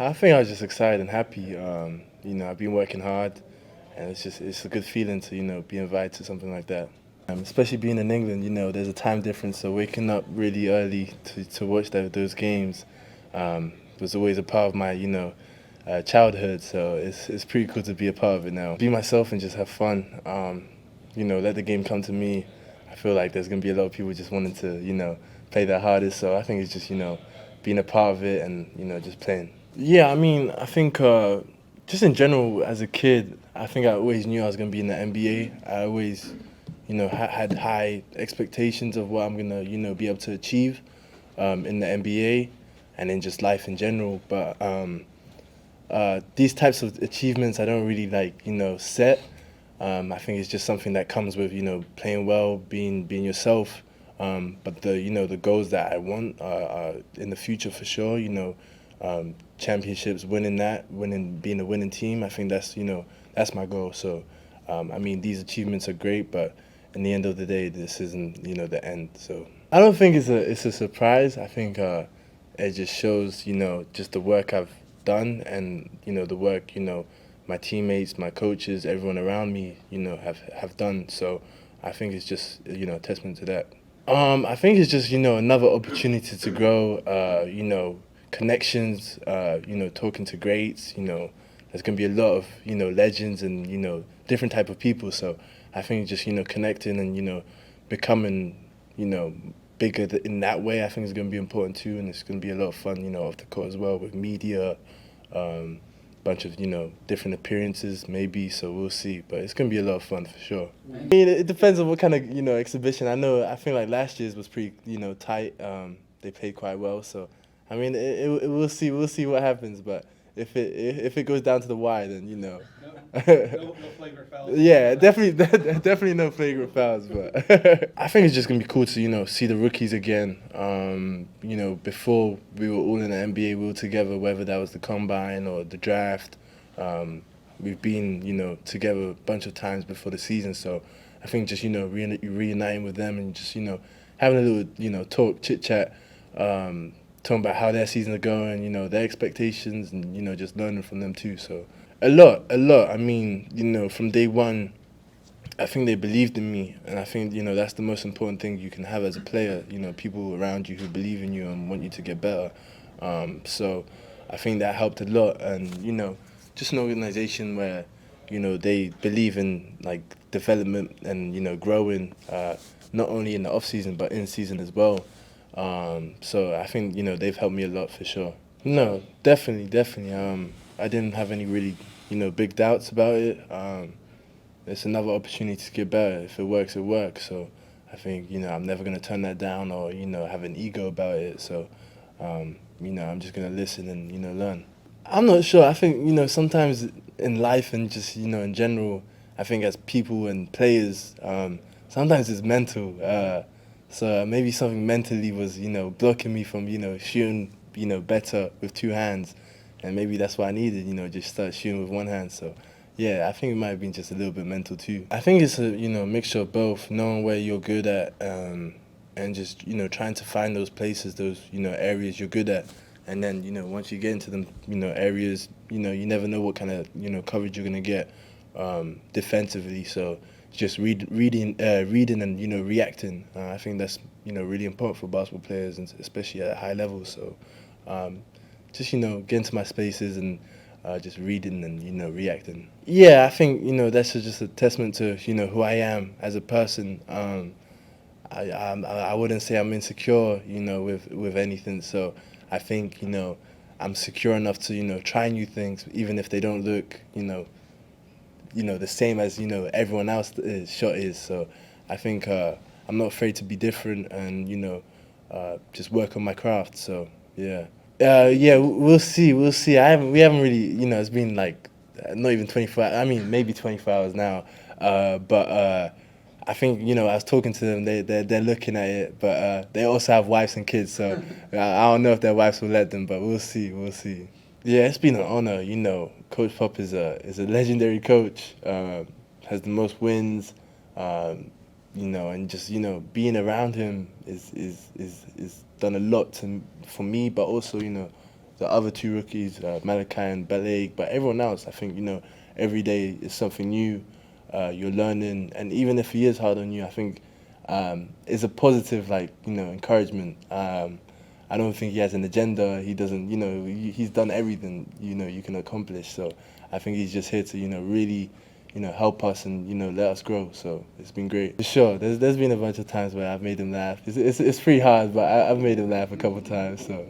I think I was just excited and happy. I've been working hard, and it's a good feeling to be invited to something like that. Especially being in England, there's a time difference, so waking up really early to watch those games was always a part of my childhood. So it's pretty cool to be a part of it now. Be myself and just have fun. Let the game come to me. I feel like there's gonna be a lot of people just wanting to play their hardest. So I think it's just being a part of it and just playing. Yeah, I mean, I think just in general, as a kid, I think I always knew I was going to be in the NBA. I always, had high expectations of what I'm going to, be able to achieve in the NBA and in just life in general. But these types of achievements, I don't really like, set. I think it's just something that comes with, playing well, being yourself. But the goals that I want are in the future for sure. Championships, being a winning team. I think that's my goal. So, I mean, these achievements are great, but in the end of the day, this isn't the end. So, I don't think it's a surprise. I think it just shows just the work I've done and the work my teammates, my coaches, everyone around me have done. So, I think it's just a testament to that. I think it's just another opportunity to grow. Connections. Talking to greats. There's gonna be a lot of legends and different type of people. So I think just connecting and becoming bigger in that way. I think is gonna be important too, and it's gonna be a lot of fun. Off the court as well with media. Bunch of different appearances maybe, so we'll see, but it's gonna be a lot of fun for sure. I mean, it depends on what kind of exhibition. I think like last year's was pretty tight. They played quite well, so I mean we'll see what happens, but if it goes down to the wire, then No flagrant fouls. yeah, definitely definitely no flagrant fouls, but I think it's just gonna be cool to see the rookies again. Before we were all in the NBA, we were together, whether that was the combine or the draft. We've been together a bunch of times before the season, so I think just reuniting with them and just having a little talk, chit chat. Talking about how their seasons are going, their expectations, and just learning from them too. So a lot, a lot. I mean, from day one, I think they believed in me, and I think that's the most important thing you can have as a player. People around you who believe in you and want you to get better. So I think that helped a lot, and just an organization where they believe in like development and growing, not only in the off season but in season as well. So I think they've helped me a lot for sure. No, definitely, definitely. I didn't have any really big doubts about it. It's another opportunity to get better. If it works, it works. So I think I'm never gonna turn that down or have an ego about it. So I'm just gonna listen and learn. I'm not sure. I think sometimes in life and just in general, I think as people and players, sometimes it's mental. So maybe something mentally was blocking me from shooting better with two hands, and maybe that's what I needed. Just start shooting with one hand. So yeah, I think it might have been just a little bit mental too. I think it's a mixture of both, knowing where you're good at, and just trying to find those places, those areas you're good at, and then once you get into them areas, you never know what kind of coverage you're gonna get defensively. So just reading and reacting. I think that's really important for basketball players, and especially at high levels. So just get into my spaces and just reading and reacting. Yeah, I think that's just a testament to who I am as a person. I wouldn't say I'm insecure with anything. So I think I'm secure enough to try new things, even if they don't look the same as everyone else shot is. So I think I'm not afraid to be different and just work on my craft. So yeah. Yeah, we'll see. We'll see. We haven't really, it's been like not even 24 hours. I mean, maybe 24 hours now. But I think, I was talking to them, they're looking at it, but they also have wives and kids, so I don't know if their wives will let them, but we'll see. We'll see. Yeah, it's been an honor. Coach Pop is a legendary coach. Has the most wins. And just being around him is done a lot for me, but also the other two rookies, Malachi and Balek, but everyone else, I think, every day is something new. You're learning, and even if he is hard on you, I think it's a positive, encouragement. I don't think he has an agenda. He doesn't, he's done everything, you can accomplish. So I think he's just here to, really, help us and, let us grow. So it's been great. For sure, there's been a bunch of times where I've made him laugh. It's pretty hard, but I've made him laugh a couple times. So